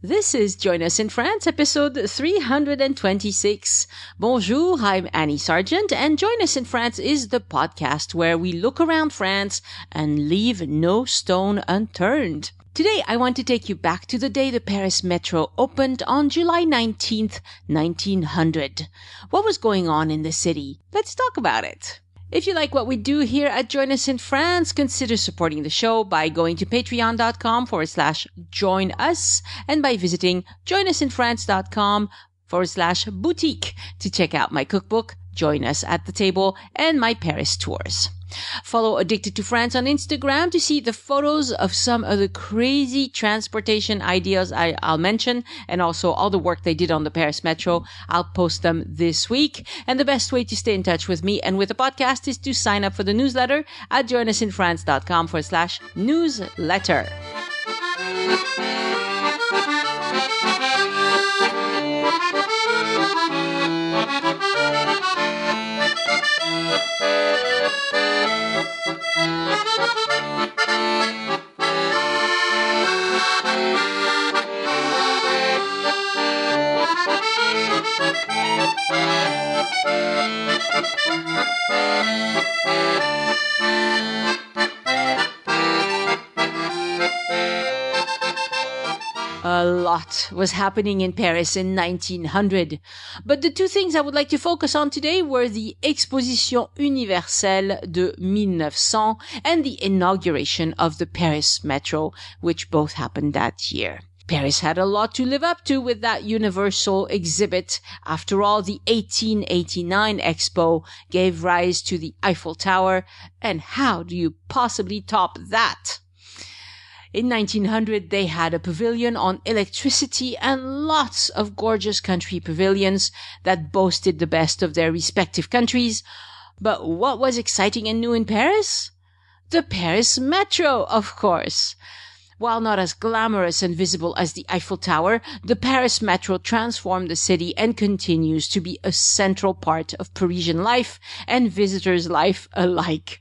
This is Join Us in France, episode 326. Bonjour, I'm Annie Sargent, and Join Us in France is the podcast where we look around France and leave no stone unturned. Today, I want to take you back to the day the Paris Metro opened on July 19th, 1900. What was going on in the city? Let's talk about it. If you like what we do here at Join Us in France, consider supporting the show by going to patreon.com/join us and by visiting joinusinfrance.com/boutique to check out my cookbook, Join Us at the Table, and my Paris tours. Follow Addicted to France on Instagram to see the photos of some of the crazy transportation ideas I'll mention, and also all the work they did on the Paris Metro. I'll post them this week. And the best way to stay in touch with me and with the podcast is to sign up for the newsletter at joinusinfrance.com/newsletter. A lot was happening in Paris in 1900, but the two things I would like to focus on today were the Exposition Universelle de 1900 and the inauguration of the Paris Metro, which both happened that year. Paris had a lot to live up to with that universal exhibit. After all, the 1889 Expo gave rise to the Eiffel Tower, and how do you possibly top that? In 1900, they had a pavilion on electricity and lots of gorgeous country pavilions that boasted the best of their respective countries. But what was exciting and new in Paris? The Paris Metro, of course. While not as glamorous and visible as the Eiffel Tower, the Paris Metro transformed the city and continues to be a central part of Parisian life and visitors' life alike.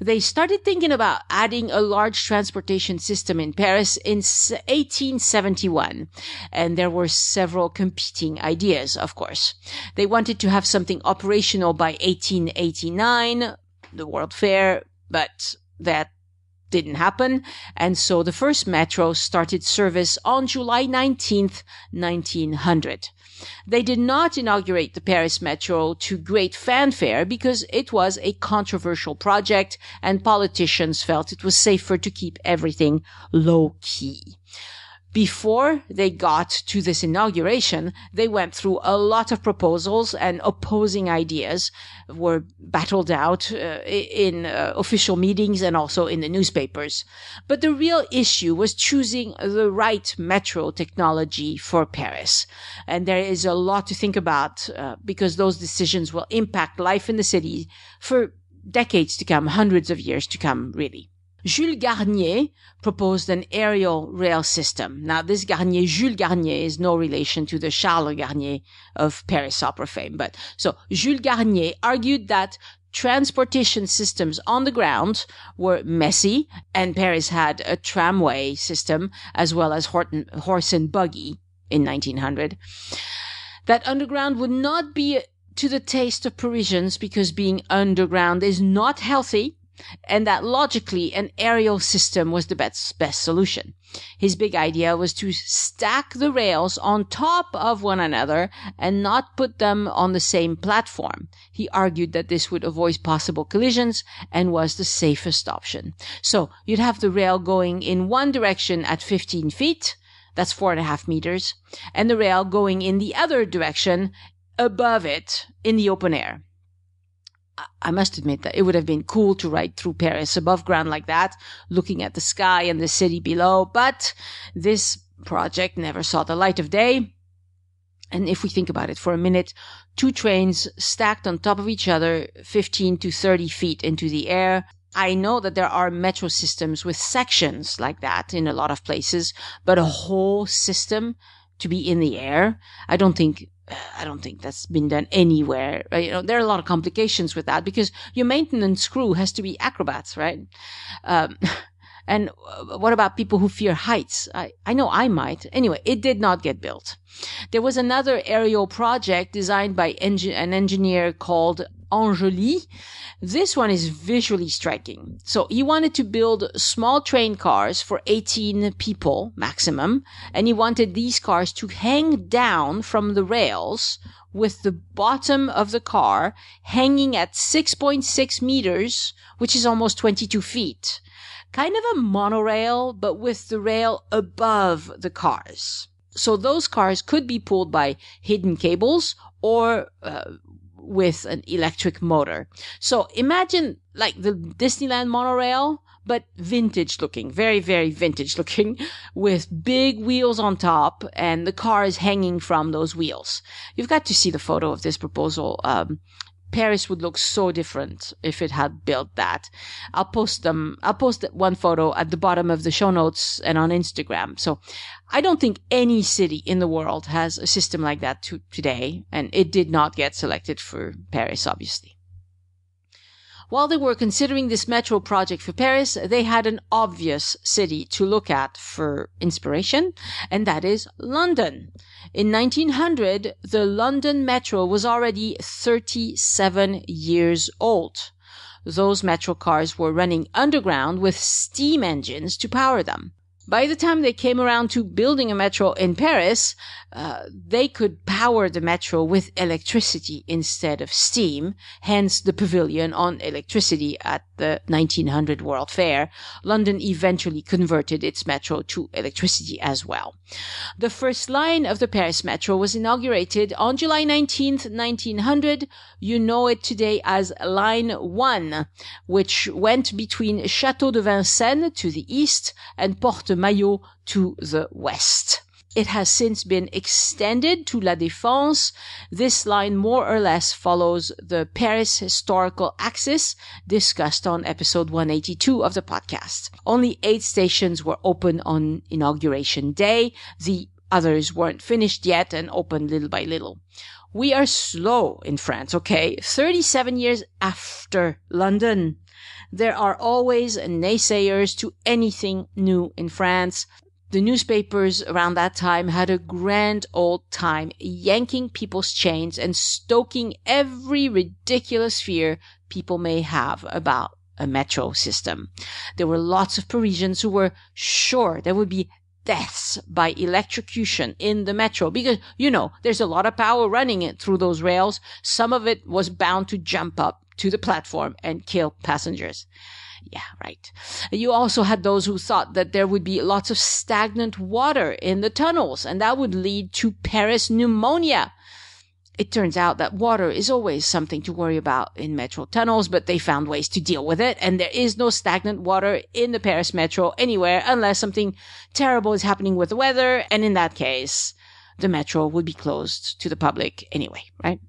They started thinking about adding a large transportation system in Paris in 1871, and there were several competing ideas, of course. They wanted to have something operational by 1889, the World Fair, but that didn't happen, and so the first metro started service on July 19th, 1900. They did not inaugurate the Paris Metro to great fanfare because it was a controversial project and politicians felt it was safer to keep everything low-key. Before they got to this inauguration, they went through a lot of proposals, and opposing ideas were battled out in official meetings and also in the newspapers. But the real issue was choosing the right metro technology for Paris. And there is a lot to think about because those decisions will impact life in the city for decades to come, hundreds of years to come, really. Jules Garnier proposed an aerial rail system. Now, this Garnier, Jules Garnier, is no relation to the Charles Garnier of Paris opera fame. But so Jules Garnier argued that transportation systems on the ground were messy, and Paris had a tramway system as well as horse and buggy in 1900. That underground would not be to the taste of Parisians because being underground is not healthy, and that logically an aerial system was the best solution. His big idea was to stack the rails on top of one another and not put them on the same platform. He argued that this would avoid possible collisions and was the safest option. So you'd have the rail going in one direction at 15 feet, that's 4.5 meters, and the rail going in the other direction above it in the open air. I must admit that it would have been cool to ride through Paris above ground like that, looking at the sky and the city below, but this project never saw the light of day. And if we think about it for a minute, two trains stacked on top of each other, 15 to 30 feet into the air. I know that there are metro systems with sections like that in a lot of places, but a whole system to be in the air, I don't think that's been done anywhere. There are a lot of complications with that because your maintenance crew has to be acrobats, right? And what about people who fear heights? I know I might. Anyway, it did not get built. There was another aerial project designed by an engineer called Angeli. This one is visually striking. So he wanted to build small train cars for 18 people maximum, and he wanted these cars to hang down from the rails with the bottom of the car hanging at 6.6 meters, which is almost 22 feet. Kind of a monorail, but with the rail above the cars. So those cars could be pulled by hidden cables or with an electric motor. So imagine like the Disneyland monorail, but vintage looking, very, very vintage looking, with big wheels on top and the cars hanging from those wheels. You've got to see the photo of this proposal. Paris would look so different if it had built that. I'll post one photo at the bottom of the show notes and on Instagram. So I don't think any city in the world has a system like that today, and it did not get selected for Paris, obviously. While they were considering this metro project for Paris, they had an obvious city to look at for inspiration, and that is London. In 1900, the London Metro was already 37 years old. Those metro cars were running underground with steam engines to power them. By the time they came around to building a metro in Paris, they could power the metro with electricity instead of steam, hence the pavilion on electricity at the 1900 World Fair. London eventually converted its metro to electricity as well. The first line of the Paris metro was inaugurated on July 19th, 1900. You know it today as Line 1, which went between Château de Vincennes to the east and Porte-Maillot to the west. It has since been extended to La Défense. This line more or less follows the Paris historical axis discussed on episode 182 of the podcast. Only 8 stations were open on Inauguration Day. The others weren't finished yet and opened little by little. We are slow in France, okay? 37 years after London. There are always naysayers to anything new in France. The newspapers around that time had a grand old time yanking people's chains and stoking every ridiculous fear people may have about a metro system. There were lots of Parisians who were sure there would be deaths by electrocution in the metro because, you know, there's a lot of power running it through those rails. Some of it was bound to jump up to the platform and kill passengers. Yeah, right. You also had those who thought that there would be lots of stagnant water in the tunnels, and that would lead to Paris pneumonia. It turns out that water is always something to worry about in metro tunnels, but they found ways to deal with it, and there is no stagnant water in the Paris metro anywhere unless something terrible is happening with the weather, and in that case, the metro would be closed to the public anyway, right?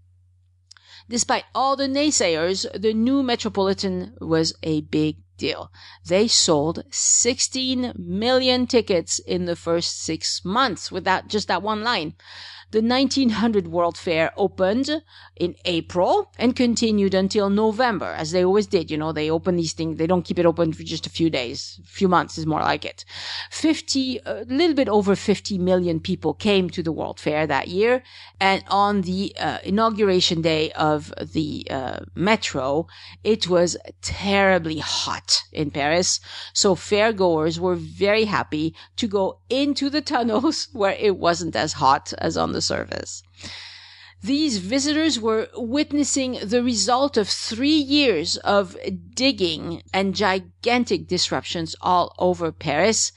Despite all the naysayers, the new Metropolitan was a big deal. They sold 16 million tickets in the first 6 months with just that one line. The 1900 World Fair opened in April and continued until November, as they always did. You know, they open these things. They don't keep it open for just a few days. A few months is more like it. A little bit over 50 million people came to the World Fair that year. And on the inauguration day of the metro, it was terribly hot in Paris. So fairgoers were very happy to go into the tunnels where it wasn't as hot as on the surface. These visitors were witnessing the result of 3 years of digging and gigantic disruptions all over Paris.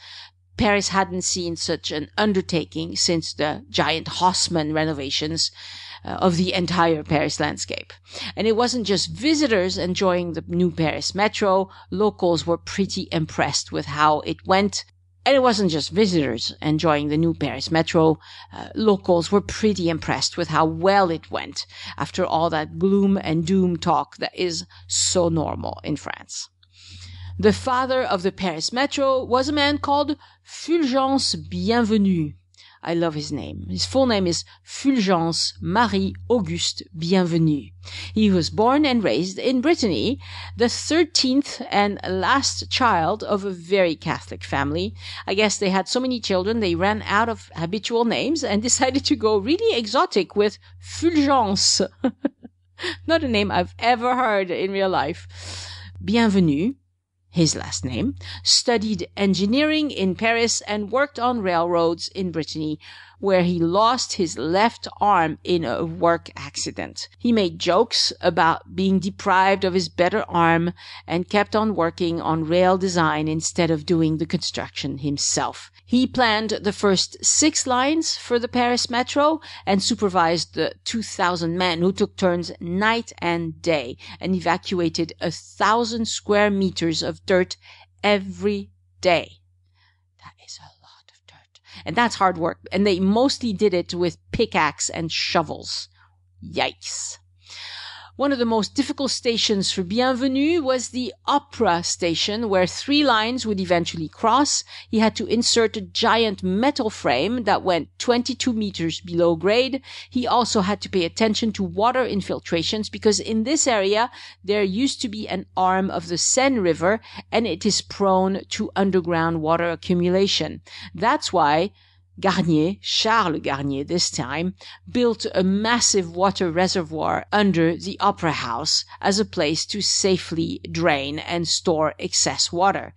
Paris hadn't seen such an undertaking since the giant Haussmann renovations of the entire Paris landscape. And it wasn't just visitors enjoying the new Paris metro. Locals were pretty impressed with how it went. And it wasn't just visitors enjoying the new Paris metro. Locals were pretty impressed with how well it went after all that gloom and doom talk that is so normal in France. The father of the Paris metro was a man called Fulgence Bienvenu. I love his name. His full name is Fulgence Marie Auguste Bienvenue. He was born and raised in Brittany, the 13th and last child of a very Catholic family. I guess they had so many children, they ran out of habitual names and decided to go really exotic with Fulgence. Not a name I've ever heard in real life. Bienvenue, his last name, studied engineering in Paris and worked on railroads in Brittany, where he lost his left arm in a work accident. He made jokes about being deprived of his better arm and kept on working on rail design instead of doing the construction himself. He planned the first 6 lines for the Paris metro and supervised the 2,000 men who took turns night and day and evacuated 1,000 square meters of dirt every day. That is a lot of dirt. And that's hard work. And they mostly did it with pickaxe and shovels. Yikes. One of the most difficult stations for Bienvenue was the Opera station, where 3 lines would eventually cross. He had to insert a giant metal frame that went 22 meters below grade. He also had to pay attention to water infiltrations because in this area there used to be an arm of the Seine River and it is prone to underground water accumulation. That's why Garnier, Charles Garnier this time, built a massive water reservoir under the Opera House as a place to safely drain and store excess water.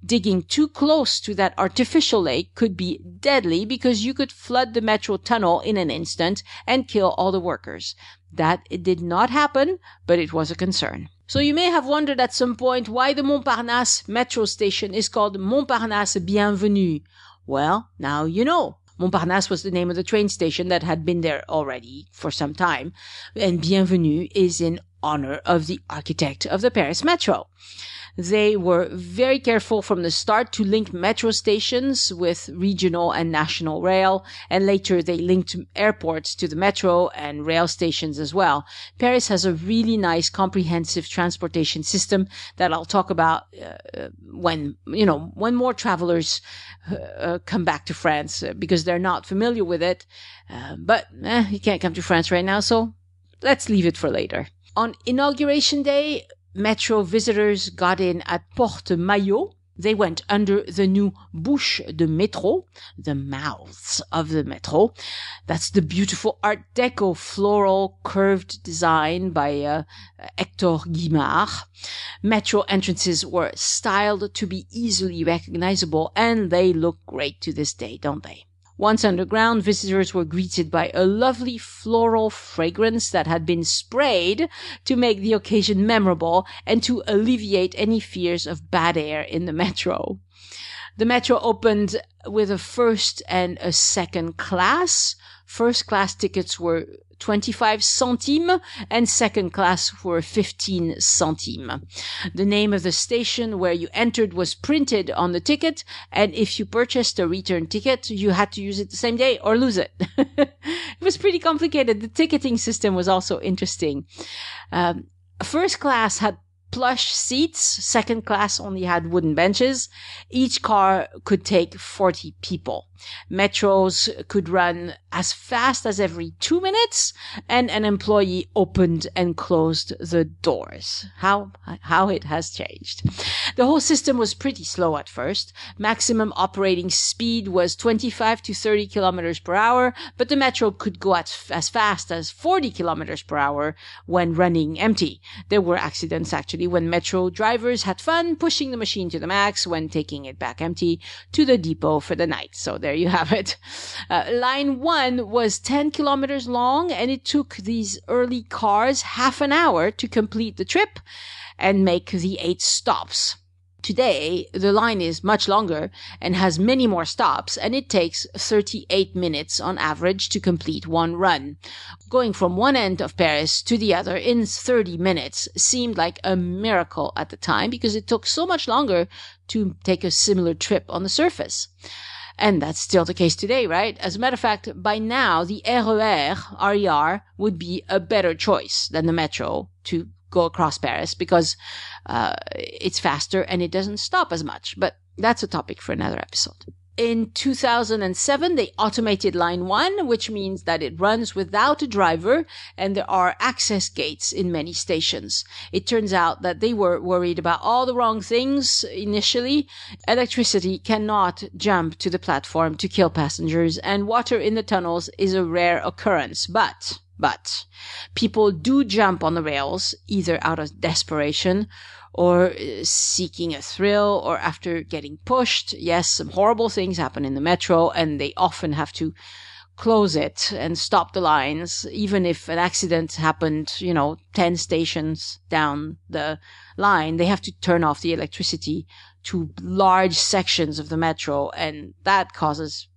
Digging too close to that artificial lake could be deadly because you could flood the metro tunnel in an instant and kill all the workers. That it did not happen, but it was a concern. So you may have wondered at some point why the Montparnasse metro station is called Montparnasse Bienvenue. Well, now you know. Montparnasse was the name of the train station that had been there already for some time, and Bienvenue is in honor of the architect of the Paris metro. They were very careful from the start to link metro stations with regional and national rail, and later they linked airports to the metro and rail stations as well. Paris has a really nice comprehensive transportation system that I'll talk about when more travelers come back to France because they're not familiar with it. But you can't come to France right now, so let's leave it for later. On Inauguration Day, metro visitors got in at Porte Maillot. They went under the new bouche de métro, the mouths of the metro. That's the beautiful Art Deco floral curved design by Hector Guimard. Metro entrances were styled to be easily recognizable, and they look great to this day, don't they? Once underground, visitors were greeted by a lovely floral fragrance that had been sprayed to make the occasion memorable and to alleviate any fears of bad air in the metro. The metro opened with a first and a second class. First class tickets were 25 centimes and second class were 15 centimes. The name of the station where you entered was printed on the ticket, and if you purchased a return ticket, you had to use it the same day or lose it. It was pretty complicated. The ticketing system was also interesting. First class had plush seats. Second class only had wooden benches. Each car could take 40 people. Metros could run as fast as every 2 minutes, and an employee opened and closed the doors. How it has changed. The whole system was pretty slow at first. Maximum operating speed was 25 to 30 kilometers per hour, but the metro could go as fast as 40 kilometers per hour when running empty. There were accidents actually when metro drivers had fun pushing the machine to the max when taking it back empty to the depot for the night. So there you have it. Line 1 was 10 kilometers long, and it took these early cars half an hour to complete the trip and make the 8 stops. Today, the line is much longer and has many more stops, and it takes 38 minutes on average to complete one run. Going from one end of Paris to the other in 30 minutes seemed like a miracle at the time because it took so much longer to take a similar trip on the surface. And that's still the case today, right? As a matter of fact, by now, the RER would be a better choice than the metro to go across Paris because it's faster and it doesn't stop as much. But that's a topic for another episode. In 2007, they automated Line 1, which means that it runs without a driver, and there are access gates in many stations. It turns out that they were worried about all the wrong things initially. Electricity cannot jump to the platform to kill passengers, and water in the tunnels is a rare occurrence. But people do jump on the rails, either out of desperation or seeking a thrill, or after getting pushed. Yes, some horrible things happen in the metro, and they often have to close it and stop the lines. Even if an accident happened, 10 stations down the line, they have to turn off the electricity to large sections of the metro, and that causes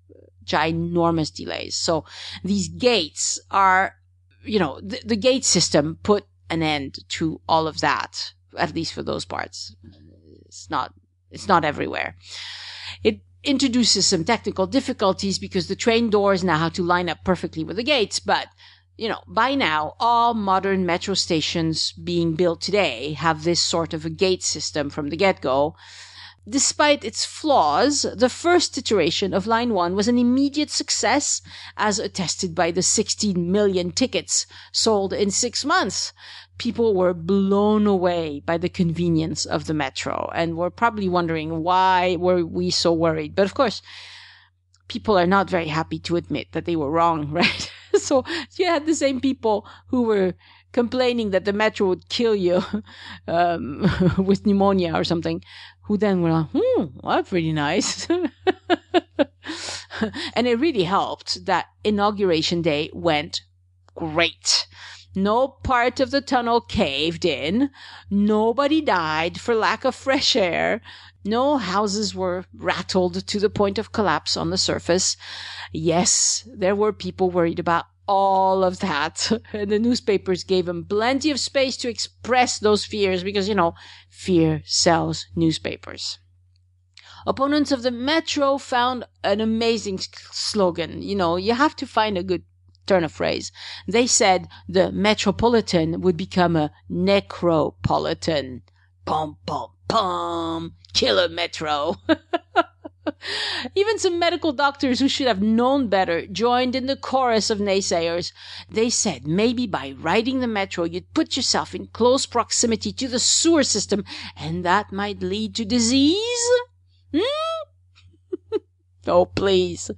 ginormous delays. So these gates are, the gate system put an end to all of that. At least for those parts. It's not everywhere. It introduces some technical difficulties because the train doors now have to line up perfectly with the gates. But, by now, all modern metro stations being built today have this sort of a gate system from the get-go. Despite its flaws, the first iteration of Line 1 was an immediate success, as attested by the 16 million tickets sold in 6 months. People were blown away by the convenience of the metro and were probably wondering why were we so worried. But of course, people are not very happy to admit that they were wrong, right? So you had the same people who were complaining that the metro would kill you with pneumonia or something, who then were like, that's pretty nice. And it really helped that Inauguration Day went great. No part of the tunnel caved in. Nobody died for lack of fresh air. No houses were rattled to the point of collapse on the surface. Yes, there were people worried about all of that. And the newspapers gave them plenty of space to express those fears because, fear sells newspapers. Opponents of the metro found an amazing slogan. You have to find a good turn of phrase. They said the metropolitan would become a necropolitan. Pom, pom, pom. Killer metro. Even some medical doctors who should have known better joined in the chorus of naysayers. They said maybe by riding the metro, you'd put yourself in close proximity to the sewer system, and that might lead to disease? Oh, please.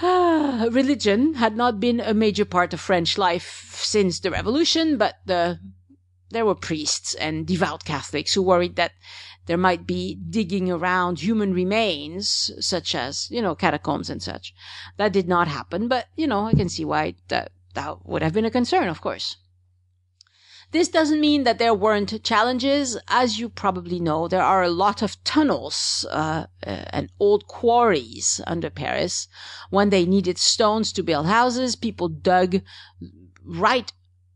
Religion had not been a major part of French life since the Revolution, but there were priests and devout Catholics who worried that there might be digging around human remains, such as, catacombs and such. That did not happen, but, I can see why that would have been a concern, of course. This doesn't mean that there weren't challenges. As you probably know, there are a lot of tunnels and old quarries under Paris. When they needed stones to build houses, people dug right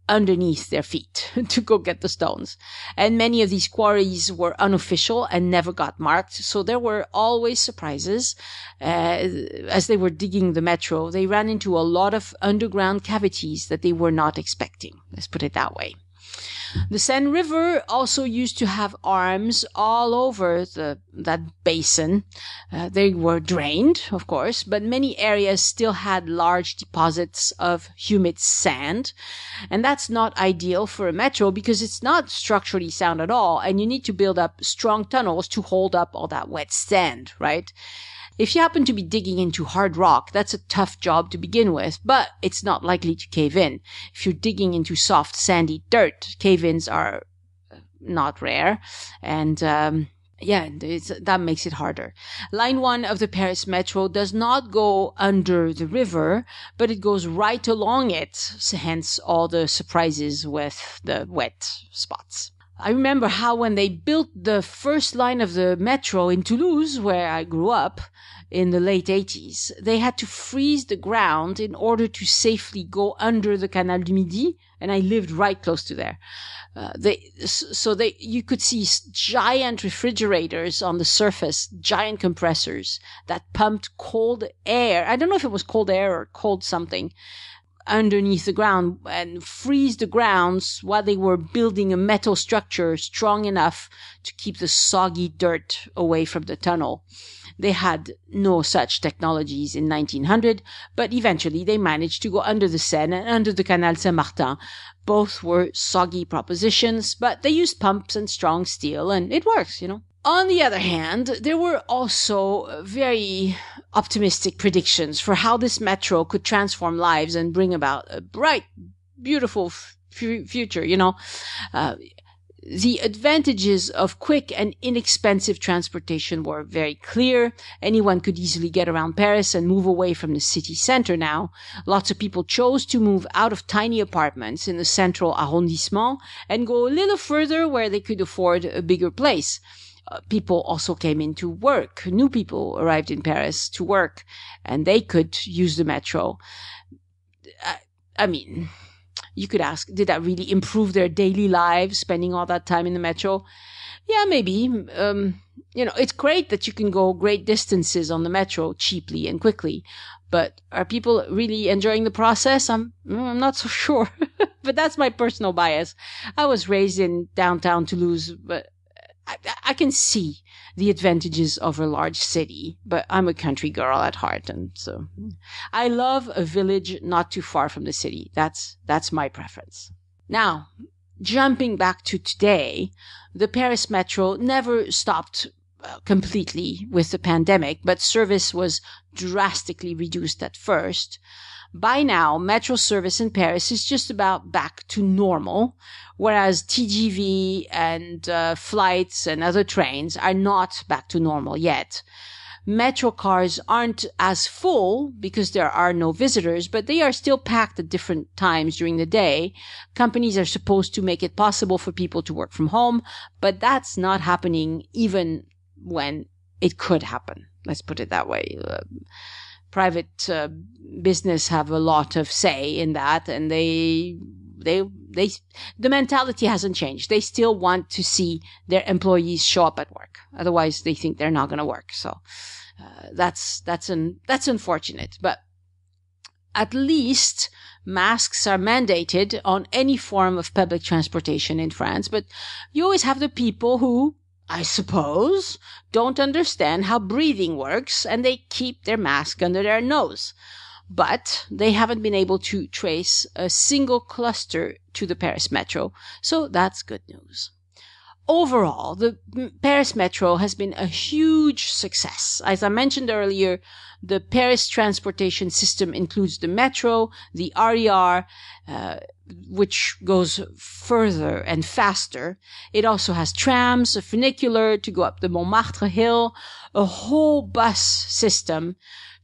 underneath their feet to go get the stones. And many of these quarries were unofficial and never got marked. So there were always surprises. As they were digging the metro, they ran into a lot of underground cavities that they were not expecting. Let's put it that way. The Seine River also used to have arms all over that basin. They were drained, of course, but many areas still had large deposits of humid sand. And that's not ideal for a metro because it's not structurally sound at all, and you need to build up strong tunnels to hold up all that wet sand, right? If you happen to be digging into hard rock, that's a tough job to begin with, but it's not likely to cave in. If you're digging into soft, sandy dirt, cave-ins are not rare, and that makes it harder. Line 1 of the Paris Metro does not go under the river, but it goes right along it, hence all the surprises with the wet spots. I remember how when they built the first line of the metro in Toulouse, where I grew up, in the late 80s, they had to freeze the ground in order to safely go under the Canal du Midi, and I lived right close to there. You could see giant refrigerators on the surface, giant compressors that pumped cold air. I don't know if it was cold air or cold something underneath the ground and freeze the grounds while they were building a metal structure strong enough to keep the soggy dirt away from the tunnel. They had no such technologies in 1900, but eventually they managed to go under the Seine and under the Canal Saint-Martin. Both were soggy propositions, but they used pumps and strong steel, and it works, On the other hand, there were also very optimistic predictions for how this metro could transform lives and bring about a bright, beautiful future, The advantages of quick and inexpensive transportation were very clear. Anyone could easily get around Paris and move away from the city center now. Lots of people chose to move out of tiny apartments in the central arrondissement and go a little further where they could afford a bigger place. People also came in to work. New people arrived in Paris to work, and they could use the metro. You could ask, did that really improve their daily lives, spending all that time in the metro? Yeah, maybe. It's great that you can go great distances on the metro cheaply and quickly. But are people really enjoying the process? I'm not so sure. But that's my personal bias. I was raised in downtown Toulouse, but I can see the advantages of a large city, but I'm a country girl at heart, and so I love a village not too far from the city. That's my preference. Now, jumping back to today, the Paris Metro never stopped completely with the pandemic, but service was drastically reduced at first. By now, metro service in Paris is just about back to normal, whereas TGV and flights and other trains are not back to normal yet. Metro cars aren't as full because there are no visitors, but they are still packed at different times during the day. Companies are supposed to make it possible for people to work from home, but that's not happening even when it could happen. Let's put it that way. Private business have a lot of say in that, and the mentality hasn't changed. They still want to see their employees show up at work. Otherwise, they think they're not going to work. So that's unfortunate. But at least masks are mandated on any form of public transportation in France. But you always have the people who, I suppose, don't understand how breathing works, and they keep their mask under their nose. But they haven't been able to trace a single cluster to the Paris Metro, so that's good news. Overall, the Paris Metro has been a huge success. As I mentioned earlier, the Paris transportation system includes the metro, the RER, which goes further and faster. It also has trams, a funicular to go up the Montmartre hill, a whole bus system,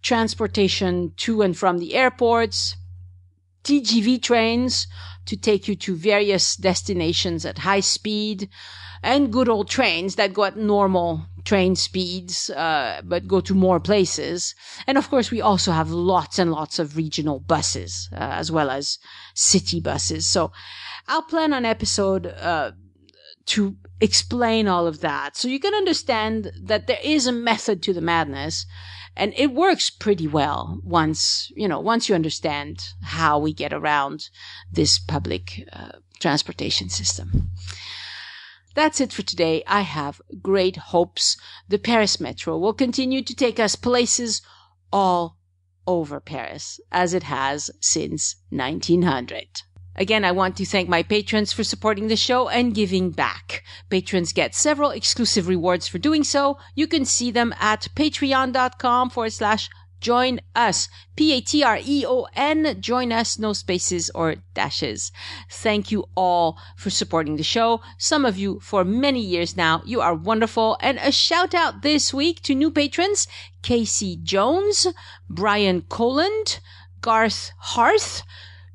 transportation to and from the airports, TGV trains to take you to various destinations at high speed, and good old trains that go at normal train speeds, but go to more places. And of course, we also have lots and lots of regional buses, as well as city buses. So I'll plan an episode to explain all of that, so you can understand that there is a method to the madness, and it works pretty well once you understand how we get around this public transportation system. That's it for today. I have great hopes. The Paris Metro will continue to take us places all over Paris, as it has since 1900. Again, I want to thank my patrons for supporting the show and giving back. Patrons get several exclusive rewards for doing so. You can see them at patreon.com/join us. Patreon, join us, no spaces or dashes. Thank you all for supporting the show. Some of you for many years now. You are wonderful. And a shout out this week to new patrons, Casey Jones, Brian Coland, Garth Harth,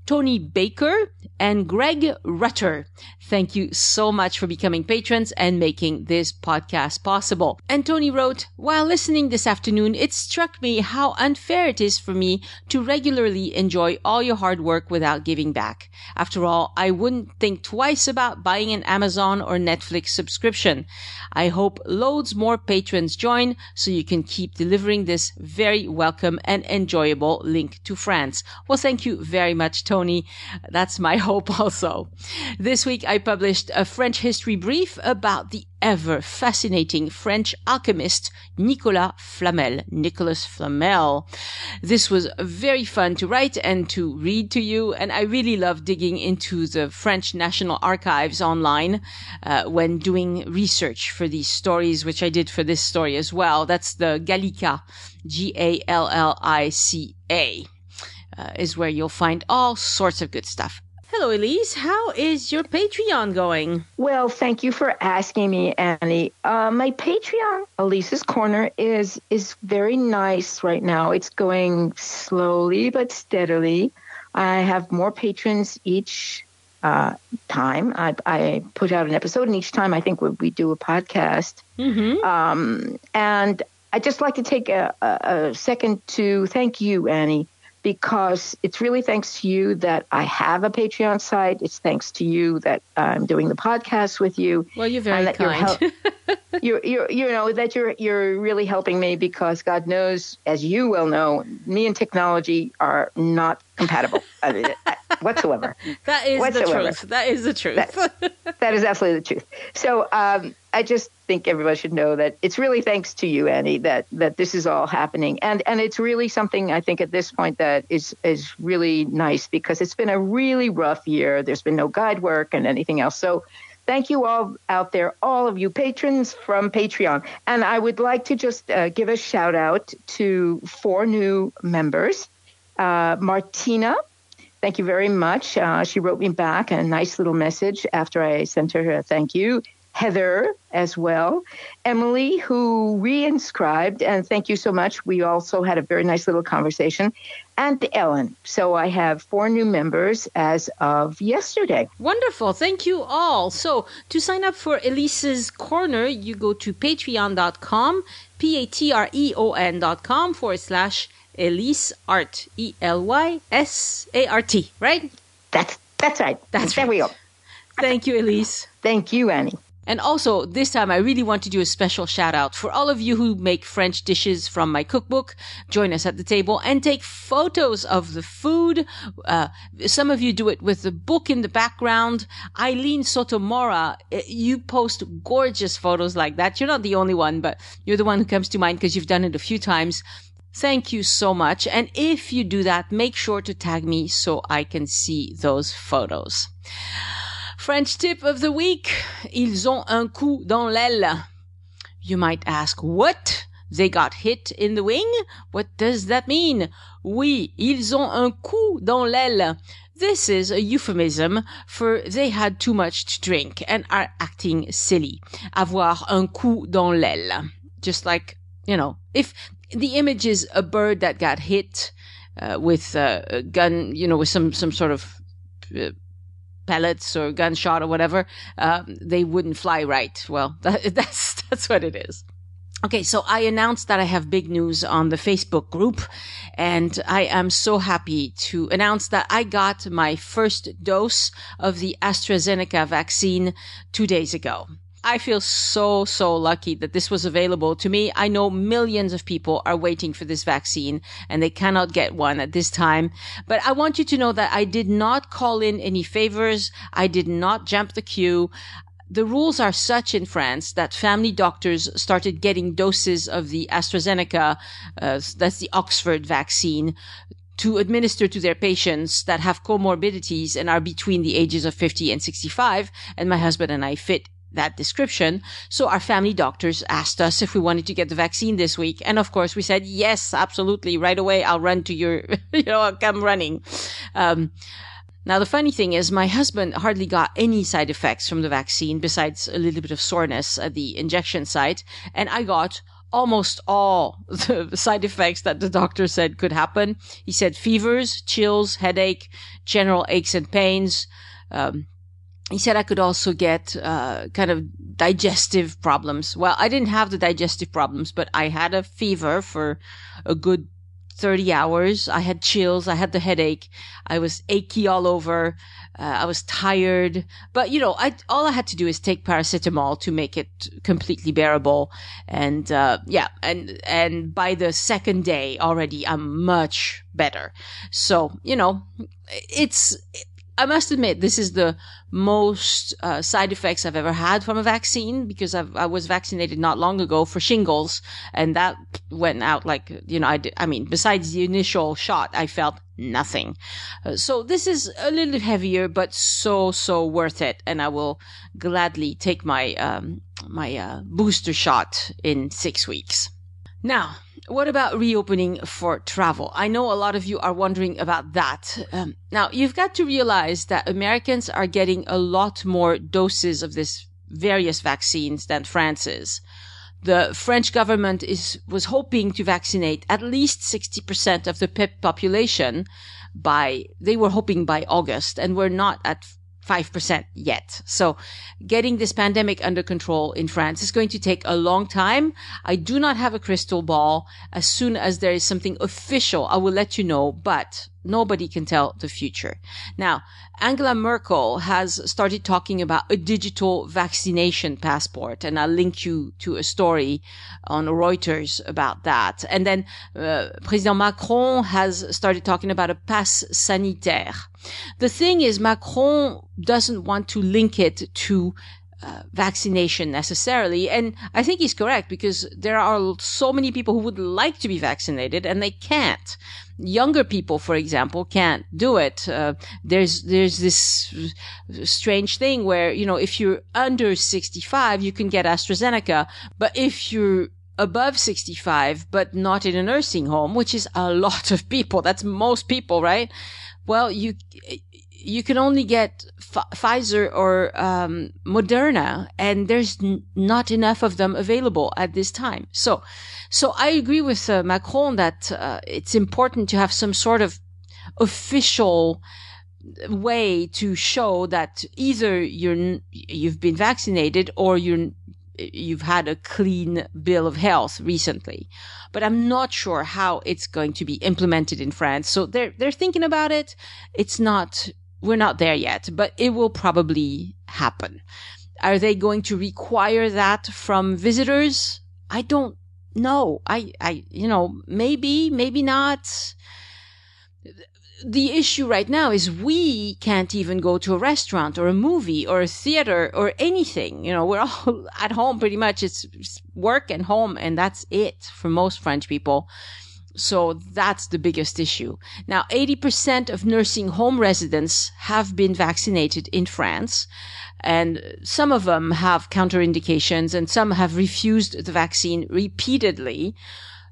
Tony Baker, and Greg Rutter. Thank you so much for becoming patrons and making this podcast possible. And Tony wrote, while listening this afternoon, it struck me how unfair it is for me to regularly enjoy all your hard work without giving back. After all, I wouldn't think twice about buying an Amazon or Netflix subscription. I hope loads more patrons join so you can keep delivering this very welcome and enjoyable link to France. Well, thank you very much, Tony. That's my hope also. This week, I I published a French history brief about the ever fascinating French alchemist Nicolas Flamel. This was very fun to write and to read to you, and I really love digging into the French National Archives online when doing research for these stories, which I did for this story as well. That's the Gallica, Gallica, is where you'll find all sorts of good stuff. Hello, Elise. How is your Patreon going? Well, thank you for asking me, Annie. My Patreon, Elise's Corner, is very nice right now. It's going slowly but steadily. I have more patrons each time. I put out an episode, and each time I think we do a podcast. Mm-hmm. And I'd just like to take a second to thank you, Annie, because it's really thanks to you that I have a Patreon site. It's thanks to you that I'm doing the podcast with you. Well, you're very kind. You're really helping me, because God knows, as you well know, me and technology are not compatible whatsoever. That is the truth. That is the truth. That is absolutely the truth. So I just think everybody should know that it's really thanks to you, Annie, that this is all happening. And it's really something, I think, at this point that is really nice, because it's been a really rough year. There's been no guide work and anything else. So thank you all out there, all of you patrons from Patreon. And I would like to just give a shout out to 4 new members. Martina, thank you very much. She wrote me back a nice little message after I sent her a thank you. Heather as well. Emily, who reinscribed, and thank you so much. We also had a very nice little conversation. And Ellen. So I have 4 new members as of yesterday. Wonderful. Thank you all. So to sign up for Elise's Corner, you go to patreon.com, patreon.com/Elise Art, ELYSART, right? That's right. There we go. Thank you, Elise. Thank you, Annie. And also, this time I really want to do a special shout out for all of you who make French dishes from my cookbook. Join us at the table and take photos of the food. Some of you do it with the book in the background. Eileen Sotomora, you post gorgeous photos like that. You're not the only one, but you're the one who comes to mind because you've done it a few times. Thank you so much. And if you do that, make sure to tag me so I can see those photos. French tip of the week. Ils ont un coup dans l'aile. You might ask, what? They got hit in the wing? What does that mean? Oui, ils ont un coup dans l'aile. This is a euphemism for they had too much to drink and are acting silly. Avoir un coup dans l'aile. Just like, if the image is a bird that got hit with a gun, with some sort of pellets or gunshot or whatever, they wouldn't fly right. Well, that's what it is. Okay, so I announced that I have big news on the Facebook group, and I am so happy to announce that I got my first dose of the AstraZeneca vaccine 2 days ago. I feel so lucky that this was available to me. I know millions of people are waiting for this vaccine and they cannot get one at this time. But I want you to know that I did not call in any favors. I did not jump the queue. The rules are such in France that family doctors started getting doses of the AstraZeneca, that's the Oxford vaccine, to administer to their patients that have comorbidities and are between the ages of 50 and 65. And my husband and I fit that description. So our family doctors asked us if we wanted to get the vaccine this week. And of course we said, yes, absolutely. Right away. I'll run to your, I'll come running. Now the funny thing is my husband hardly got any side effects from the vaccine besides a little bit of soreness at the injection site. And I got almost all the side effects that the doctor said could happen. He said fevers, chills, headache, general aches and pains. He said I could also get kind of digestive problems. Well, I didn't have the digestive problems, but I had a fever for a good 30 hours. I had chills. I had the headache. I was achy all over. I was tired. But, all I had to do is take paracetamol to make it completely bearable. And, and by the second day already, I'm much better. So, I must admit, this is the most side effects I've ever had from a vaccine, because I was vaccinated not long ago for shingles, and that went out like, I mean, besides the initial shot, I felt nothing. So this is a little heavier, but so worth it. And I will gladly take my booster shot in 6 weeks. Now, what about reopening for travel? I know a lot of you are wondering about that. Now, you've got to realize that Americans are getting a lot more doses of this various vaccines than France is. The French government was hoping to vaccinate at least 60% of the population they were hoping by August, and we're not at 5% yet. So getting this pandemic under control in France is going to take a long time. I do not have a crystal ball. As soon as there is something official, I will let you know, but nobody can tell the future. Now, Angela Merkel has started talking about a digital vaccination passport, and I'll link you to a story on Reuters about that. And then President Macron has started talking about a pass sanitaire. The thing is, Macron doesn't want to link it to vaccination necessarily. And I think he's correct, because there are so many people who would like to be vaccinated and they can't. Younger people, for example, can't do it. There's this strange thing where, if you're under 65, you can get AstraZeneca. But if you're above 65, but not in a nursing home, which is a lot of people, that's most people, right? Well, you can only get Pfizer or Moderna, and there's not enough of them available at this time. So I agree with Macron that it's important to have some sort of official way to show that either you've been vaccinated or you've had a clean bill of health recently. But I'm not sure how it's going to be implemented in France. So they're thinking about it. We're not there yet, but it will probably happen. Are they going to require that from visitors? I don't know. Maybe not. The issue right now is we can't even go to a restaurant or a movie or a theater or anything. We're all at home pretty much. It's work and home, and that's it for most French people. So that's the biggest issue. Now, 80% of nursing home residents have been vaccinated in France, and some of them have counterindications and some have refused the vaccine repeatedly.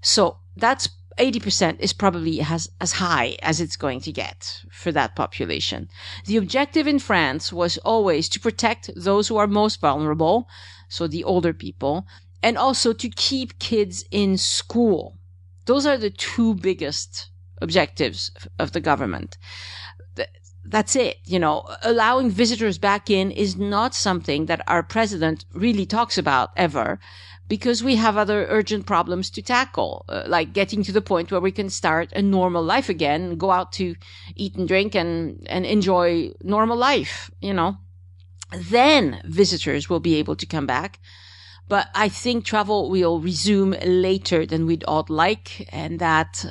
So that's 80% is probably as high as it's going to get for that population. The objective in France was always to protect those who are most vulnerable, so the older people, and also to keep kids in school. Those are the two biggest objectives of the government. That's it. Allowing visitors back in is not something that our president really talks about ever, because we have other urgent problems to tackle, like getting to the point where we can start a normal life again, go out to eat and drink and enjoy normal life, Then visitors will be able to come back. But I think travel will resume later than we'd all like, and that,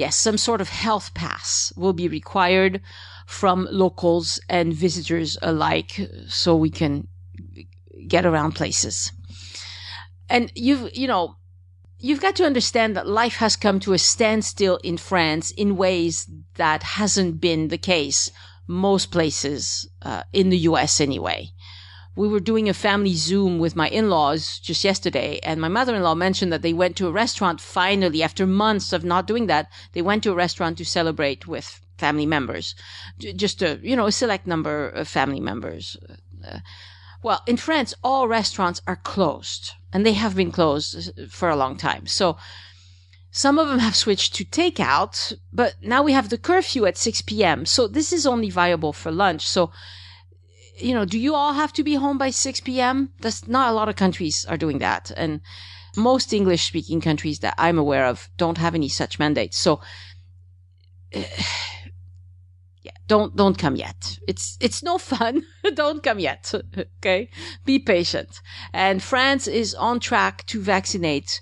some sort of health pass will be required from locals and visitors alike, so we can get around places. And you've got to understand that life has come to a standstill in France in ways that hasn't been the case most places, in the US anyway. We were doing a family Zoom with my in-laws just yesterday, and my mother-in-law mentioned that they went to a restaurant finally, after months of not doing that. They went to a restaurant to celebrate with family members, just a select number of family members. Well, in France, all restaurants are closed, and they have been closed for a long time. So some of them have switched to takeout, but now we have the curfew at 6 p.m. So this is only viable for lunch. So, do you all have to be home by 6 p.m.? That's not a lot of countries are doing that. And most English-speaking countries that I'm aware of don't have any such mandates. So, don't come yet. It's no fun. Don't come yet. Okay? Be patient. And France is on track to vaccinate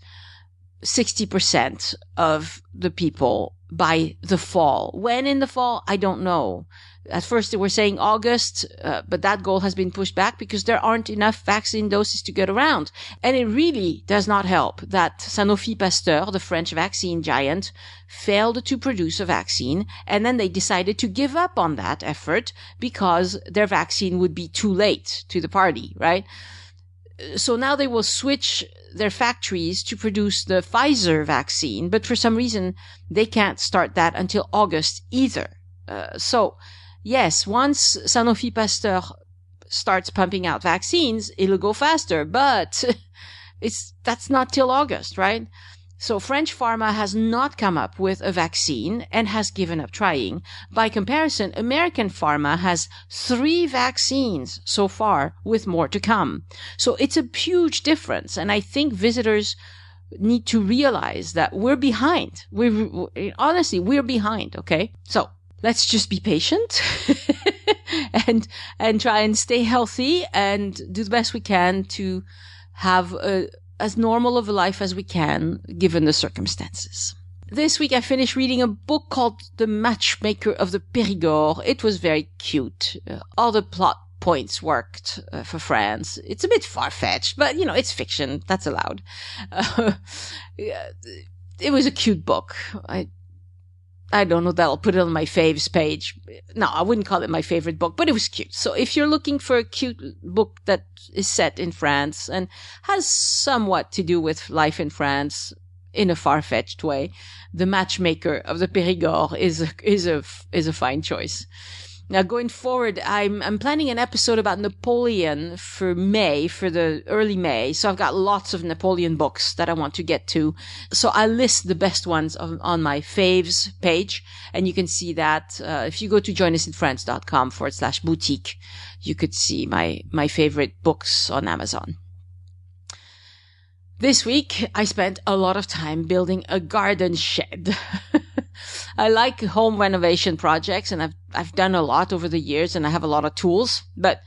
60% of the people by the fall. When in the fall, I don't know. At first they were saying August, but that goal has been pushed back because there aren't enough vaccine doses to get around. And it really does not help that Sanofi Pasteur, the French vaccine giant, failed to produce a vaccine, and then they decided to give up on that effort because their vaccine would be too late to the party, right? So now they will switch their factories to produce the Pfizer vaccine, but for some reason they can't start that until August either. So yes, once Sanofi Pasteur starts pumping out vaccines, it'll go faster, but that's not till August, right? So French pharma has not come up with a vaccine and has given up trying. By comparison, American pharma has 3 vaccines so far, with more to come. So it's a huge difference. And I think visitors need to realize that we're behind. Honestly, we're behind. Okay. So let's just be patient and try and stay healthy and do the best we can to have as normal of a life as we can, given the circumstances. This week I finished reading a book called The Matchmaker of the Perigord. It was very cute. All the plot points worked for France. It's a bit far-fetched, but, it's fiction. That's allowed. It was a cute book. I don't know that I'll put it on my faves page. No, I wouldn't call it my favorite book, but it was cute. So if you're looking for a cute book that is set in France and has somewhat to do with life in France in a far-fetched way, The Matchmaker of the Perigord is a fine choice. Now, going forward, I'm planning an episode about Napoleon for the early May. So I've got lots of Napoleon books that I want to get to. So I list the best ones on my faves page. And you can see that, if you go to joinusinfrance.com/boutique, you could see my favorite books on Amazon. This week, I spent a lot of time building a garden shed. I like home renovation projects, and I've done a lot over the years, and I have a lot of tools. But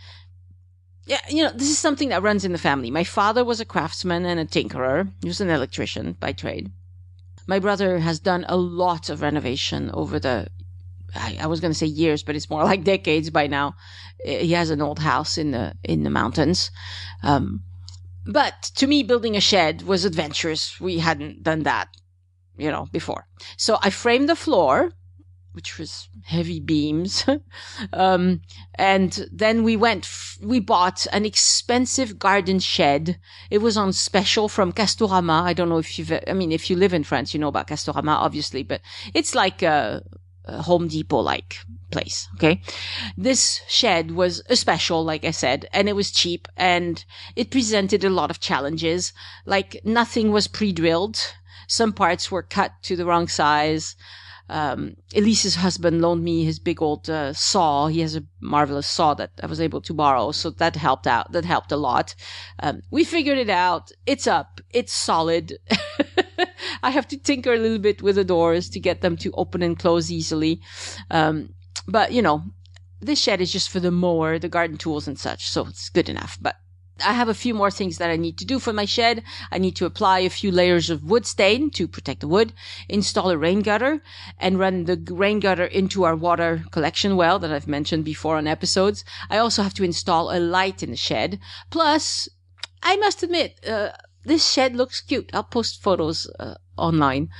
yeah, this is something that runs in the family. My father was a craftsman and a tinkerer. He was an electrician by trade. My brother has done a lot of renovation over I was going to say years, but it's more like decades by now. He has an old house in the mountains. But to me, building a shed was adventurous. We hadn't done that, before. So I framed the floor, which was heavy beams. And then we bought an expensive garden shed. It was on special from Castorama. I don't know if if you live in France, you know about Castorama, obviously, but it's like a Home Depot-like place. Okay. This shed was a special, like I said, and it was cheap, and it presented a lot of challenges. Like, nothing was pre-drilled. Some parts were cut to the wrong size. Elise's husband loaned me his big old saw. He has a marvelous saw that I was able to borrow, so that helped out. That helped a lot. We figured it out. It's up. It's solid. I have to tinker a little bit with the doors to get them to open and close easily. But this shed is just for the mower, the garden tools and such, so it's good enough. But I have a few more things that I need to do for my shed. I need to apply a few layers of wood stain to protect the wood, install a rain gutter, and run the rain gutter into our water collection well that I've mentioned before on episodes. I also have to install a light in the shed. Plus, I must admit, this shed looks cute. I'll post photos online,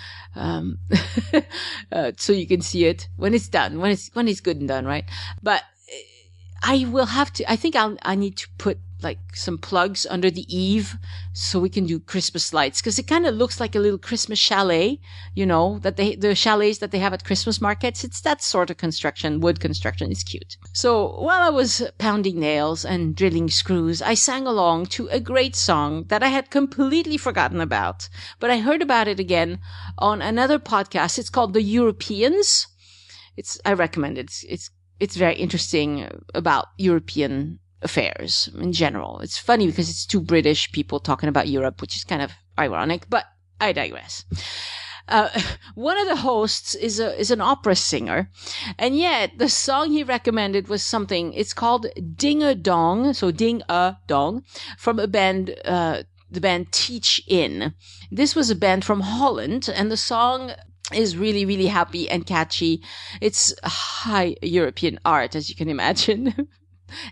so you can see it when it's done, when it's good and done, right? But I will have to. I think I need to put like some plugs under the eave so we can do Christmas lights, because it kind of looks like a little Christmas chalet, that the chalets that they have at Christmas markets. It's that sort of construction. Wood construction is cute. So while I was pounding nails and drilling screws, I sang along to a great song that I had completely forgotten about, but I heard about it again on another podcast. It's called The Europeans. I recommend it. It's very interesting about European affairs in general. It's funny because it's 2 British people talking about Europe, which is kind of ironic, but I digress. One of the hosts is an opera singer, and yet the song he recommended was something. It's called Ding a Dong, so Ding a Dong, from a band, the band Teach In. This was a band from Holland, and the song is really, really happy and catchy. It's high European art, as you can imagine.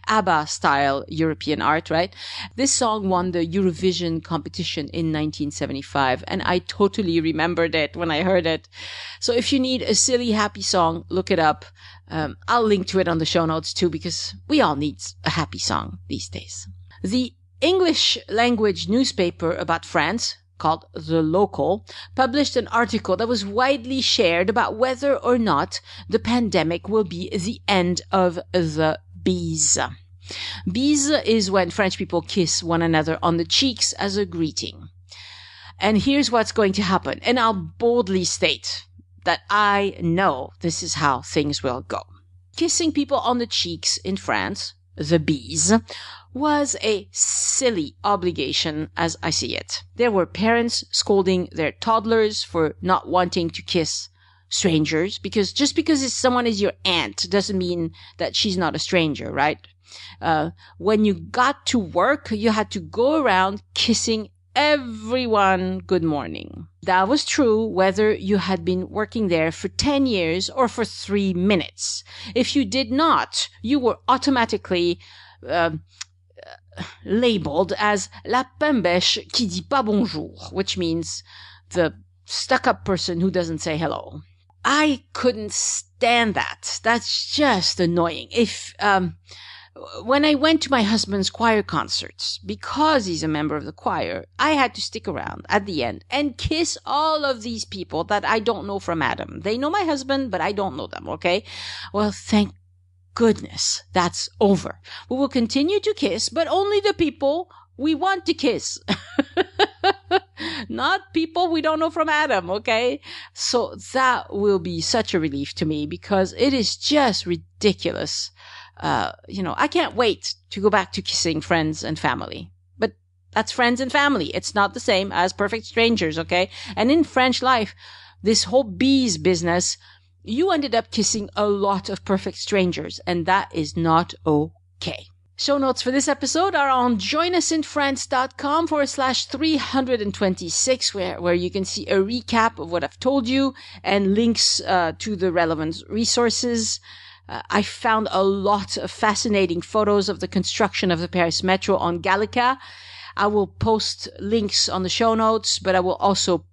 ABBA style European art, right? This song won the Eurovision competition in 1975, and I totally remembered it when I heard it. So if you need a silly, happy song, look it up. I'll link to it on the show notes too, because we all need a happy song these days. The English language newspaper about France, called The Local, published an article that was widely shared about whether or not the pandemic will be the end of the bise. Bise is when French people kiss one another on the cheeks as a greeting. And here's what's going to happen. And I'll boldly state that I know this is how things will go. Kissing people on the cheeks in France, the bise, was a silly obligation as I see it. There were parents scolding their toddlers for not wanting to kiss strangers, because just because someone is your aunt doesn't mean that she's not a stranger, right? When you got to work, you had to go around kissing everyone good morning. That was true whether you had been working there for 10 years or for 3 minutes. If you did not, you were automatically labeled as la pembèche qui dit pas bonjour, which means the stuck-up person who doesn't say hello. I couldn't stand that. That's just annoying. When I went to my husband's choir concerts, because he's a member of the choir, I had to stick around at the end and kiss all of these people that I don't know from Adam. They know my husband, but I don't know them, okay? Well, thank goodness that's over. We will continue to kiss, but only the people we want to kiss. Not people we don't know from Adam, okay? So that will be such a relief to me, because it is just ridiculous. I can't wait to go back to kissing friends and family. But that's friends and family. It's not the same as perfect strangers, okay? And in French life, this whole bise business, you ended up kissing a lot of perfect strangers, and that is not okay. Show notes for this episode are on joinusinfrance.com/326, where you can see a recap of what I've told you and links to the relevant resources. I found a lot of fascinating photos of the construction of the Paris Metro on Gallica. I will post links on the show notes, but I will also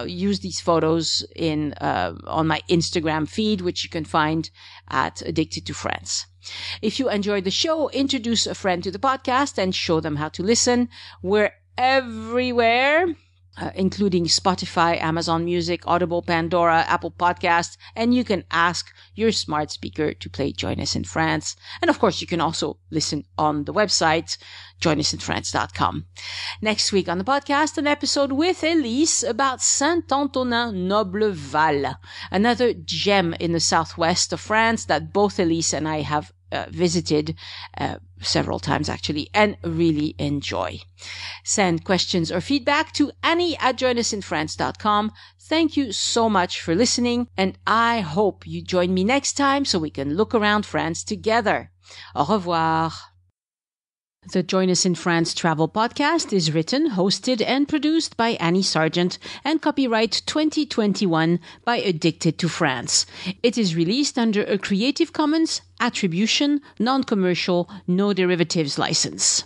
use these photos on my Instagram feed, which you can find at Addicted to France. If you enjoyed the show, introduce a friend to the podcast and show them how to listen. We're everywhere, including Spotify, Amazon Music, Audible, Pandora, Apple Podcasts, and you can ask your smart speaker to play Join Us in France. And of course, you can also listen on the website, joinusinfrance.com. Next week on the podcast, an episode with Elise about Saint-Antonin-Noble-Val, another gem in the southwest of France that both Elise and I have visited several times actually, and really enjoy. Send questions or feedback to Annie@joinusinfrance.com. Thank you so much for listening, and I hope you join me next time so we can look around France together. Au revoir. The Join Us in France travel podcast is written, hosted, and produced by Annie Sargent and copyright 2021 by Addicted to France. It is released under a Creative Commons Attribution, Non-Commercial, No Derivatives license.